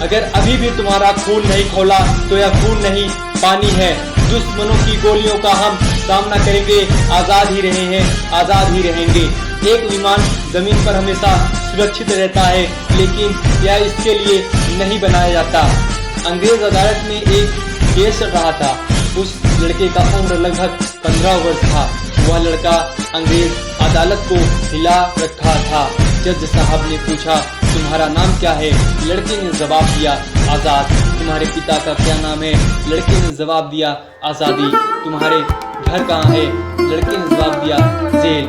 अगर अभी भी तुम्हारा खून नहीं खौला तो यह खून नहीं पानी है। दुश्मनों की गोलियों का हम सामना करेंगे, आजाद ही रहे हैं, आजाद ही रहेंगे। एक विमान जमीन पर हमेशा सुरक्षित रहता है, लेकिन यह इसके लिए नहीं बनाया जाता। अंग्रेज अदालत में एक केस चल रहा था। उस लड़के का उम्र लगभग 15 वर्ष था। वह लड़का अंग्रेज अदालत को हिला रखा था। जज साहब ने पूछा, तुम्हारा नाम क्या है? लड़के ने जवाब दिया, आजाद। तुम्हारे पिता का क्या नाम है? लड़के ने जवाब दिया, आजादी। तुम्हारे घर कहाँ है? लड़के ने जवाब दिया, जेल।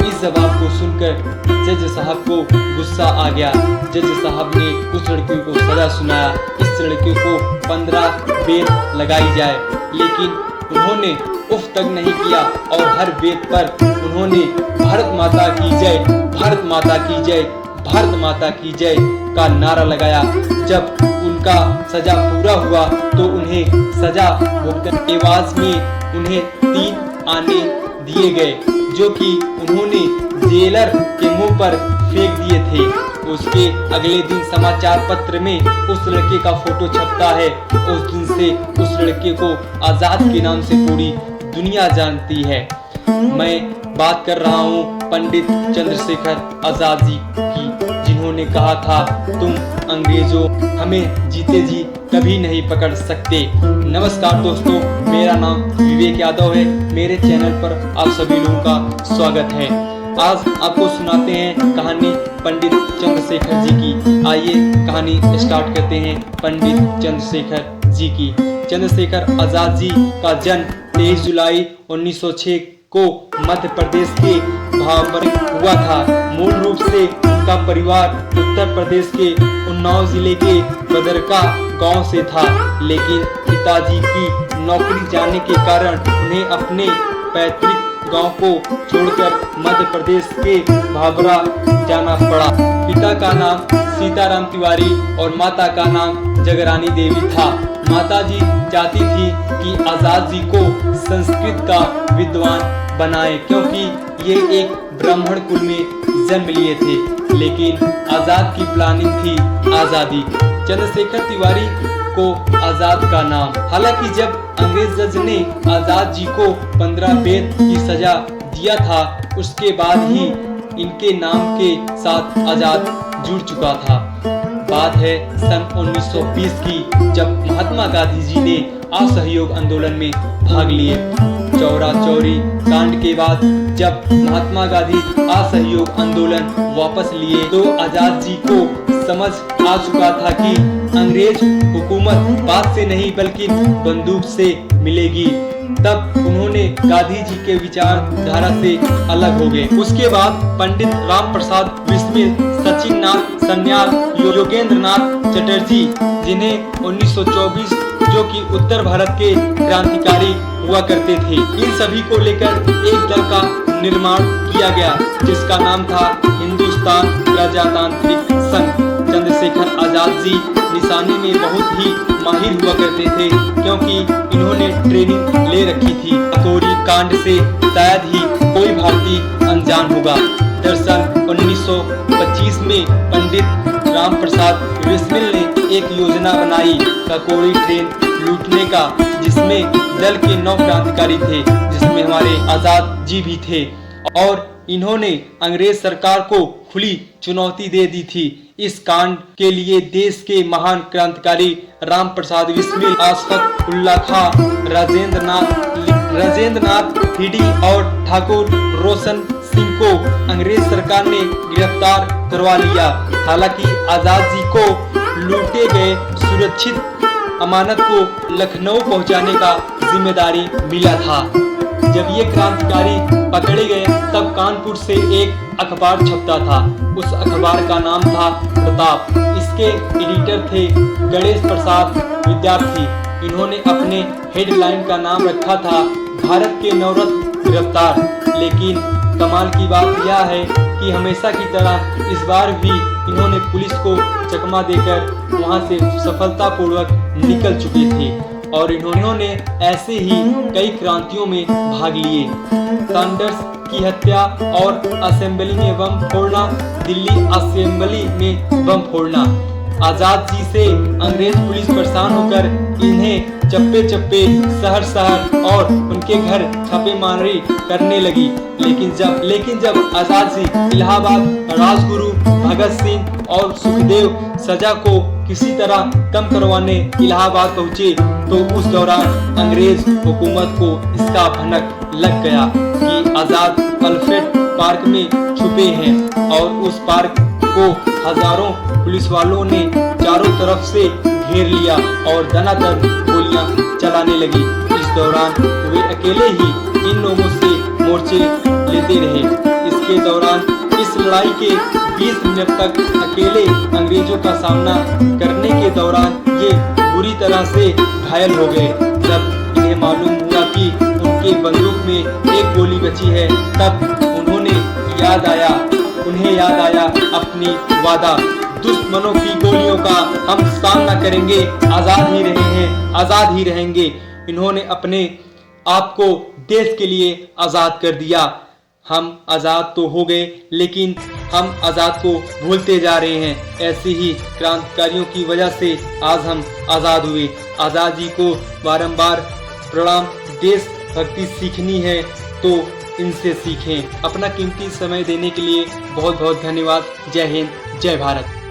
इस जवाब को सुनकर जज साहब को गुस्सा आ गया। जज साहब ने उस लड़के को सजा सुनाया। इस लड़के को 15 बेत लगाई जाए, लेकिन उन्होंने उफ तक नहीं किया और हर बेत पर उन्होंने भारत माता की जय, भारत माता की जय, भारत माता की जय का नारा लगाया। जब उनका सजा पूरा हुआ तो उन्हें सजा भुगतने के एवज में उन्हें 3 आने दिए गए, जो कि उन्होंने जेलर के मुंह पर फेंक दिए थे। उसके अगले दिन समाचार पत्र में उस लड़के का फोटो छपता है। उस दिन से उस लड़के को आजाद के नाम से पूरी दुनिया जानती है। मैं बात कर रहा हूँ पंडित चंद्रशेखर आजाद जी की, जिन्होंने कहा था, तुम अंग्रेजों हमें जीते जी कभी नहीं पकड़ सकते। नमस्कार दोस्तों, मेरा नाम विवेक यादव है। मेरे चैनल पर आप सभी लोगों का स्वागत है। आज आपको सुनाते हैं कहानी पंडित चंद्रशेखर जी की। आइए कहानी स्टार्ट करते हैं पंडित चंद्रशेखर जी की। चंद्रशेखर आजाद जी का जन्म 23 जुलाई 1906 को मध्य प्रदेश के भाबर हुआ था। मूल रूप से उनका परिवार उत्तर प्रदेश के उन्नाव जिले के बदरका गांव से था, लेकिन पिताजी की नौकरी जाने के कारण उन्हें अपने पैतृक गांव को छोड़कर मध्य प्रदेश के भाबरा जाना पड़ा। पिता का नाम सीताराम तिवारी और माता का नाम जगरानी देवी था। माताजी चाहती थी कि आजाद जी को संस्कृत का विद्वान बनाए, क्योंकि ये एक ब्राह्मण कुल में जन्म लिए थे, लेकिन आजाद की प्लानिंग थी आजादी। चंद्रशेखर तिवारी को आजाद का नाम। हालांकि जब अंग्रेज जज ने आजाद जी को 15 बेत की सजा दिया था, उसके बाद ही इनके नाम के साथ आजाद जुड़ चुका था। बात है सन 1920 की, जब महात्मा गांधी जी ने असहयोग आंदोलन में भाग लिए। चौरा चौरी कांड के बाद जब महात्मा गांधी असहयोग आंदोलन वापस लिए, तो आजाद जी को समझ आ चुका था कि अंग्रेज हुकूमत बात से नहीं बल्कि बंदूक से मिलेगी। तब उन्होंने गांधी जी के विचारधारा से अलग हो गए। उसके बाद पंडित राम प्रसाद बिस्मिल, सचिन नाथ सन्याल, योगेंद्र नाथ चटर्जी, जिन्हें 1924 जो कि उत्तर भारत के क्रांतिकारी हुआ करते थे, इन सभी को लेकर एक दल का निर्माण किया गया, जिसका नाम था हिंदुस्तान प्रजातांत्रिक संघ। चंद्रशेखर आजाद जी निशाने में बहुत ही माहिर हुआ करते थे, क्योंकि इन्होंने ट्रेनिंग ले रखी थी। अकोरी कांड से शायद ही कोई भारतीय अनजान होगा। दरअसल 1925 में पंडित राम प्रसाद बिस्मिल ने एक योजना बनाई काकोरी ट्रेन लूटने का, जिसमें दल के 9 क्रांतिकारी थे, जिसमें हमारे आजाद जी भी थे, और इन्होंने अंग्रेज सरकार को खुली चुनौती दे दी थी। इस कांड के लिए देश के महान क्रांतिकारी राम प्रसाद बिस्मिल, अशफाक उल्लाह खां, राजेंद्र नाथ हिडी और ठाकुर रोशन सिंह को अंग्रेज सरकार ने गिरफ्तार करवा लिया। हालांकि आजाद जी को लूटे गए सुरक्षित अमानत को लखनऊ पहुंचाने का जिम्मेदारी मिला था। जब ये क्रांतिकारी पकड़े गए, तब कानपुर से एक अखबार छपता था। उस अखबार का नाम था प्रताप। इसके एडिटर थे गणेश प्रसाद विद्यार्थी। इन्होंने अपने हेडलाइन का नाम रखा था भारत के नवरत्न गिरफ्तार। लेकिन कमाल की बात यह है कि हमेशा की तरह इस बार भी इन्होंने पुलिस को चकमा देकर वहां से सफलतापूर्वक निकल चुके थे, और इन्होंने ऐसे ही कई क्रांतियों में भाग लिए। सैंडर्स की हत्या और असेंबली में बम फोड़ना, दिल्ली असेंबली में बम फोड़ना। आजाद जी से अंग्रेज पुलिस परेशान होकर इन्हें चप्पे चप्पे शहर शहर और उनके घर छापेमारी करने लगी। लेकिन जब आजाद जी इलाहाबाद राजगुरु भगत सिंह और सुखदेव सजा को किसी तरह कम करवाने इलाहाबाद पहुंचे तो उस दौरान अंग्रेज हुकूमत को इसका भनक लग गया कि आजाद अल्फ्रेड पार्क में छुपे हैं और उस पार्क को हजारों पुलिस वालों ने चारों तरफ से घेर लिया और दनादन गोलियां चलाने लगी। इस दौरान वे अकेले ही इन लोगों से मोर्चे लेते रहे। इसके दौरान इस लड़ाई के 20 मिनट तक अकेले अंग्रेजों का सामना करने के दौरान ये बुरी तरह से घायल हो गए। जब इन्हें मालूम हुआ कि उनके बंदूक में एक गोली बची है तब उन्हें याद आया अपनी वादा, दुश्मनों की गोलियों का हम सामना करेंगे, आजाद ही रहे हैं, आजाद ही रहेंगे। इन्होंने अपने आप को देश के लिए आजाद कर दिया। हम आजाद तो हो गए लेकिन हम आजाद को भूलते जा रहे हैं। ऐसे ही क्रांतिकारियों की वजह से आज हम आजाद हुए। आजाद जी को बारंबार प्रणाम। देश भक्ति सीखनी है तो इनसे सीखें। अपना कीमती समय देने के लिए बहुत बहुत धन्यवाद। जय हिंद, जय भारत।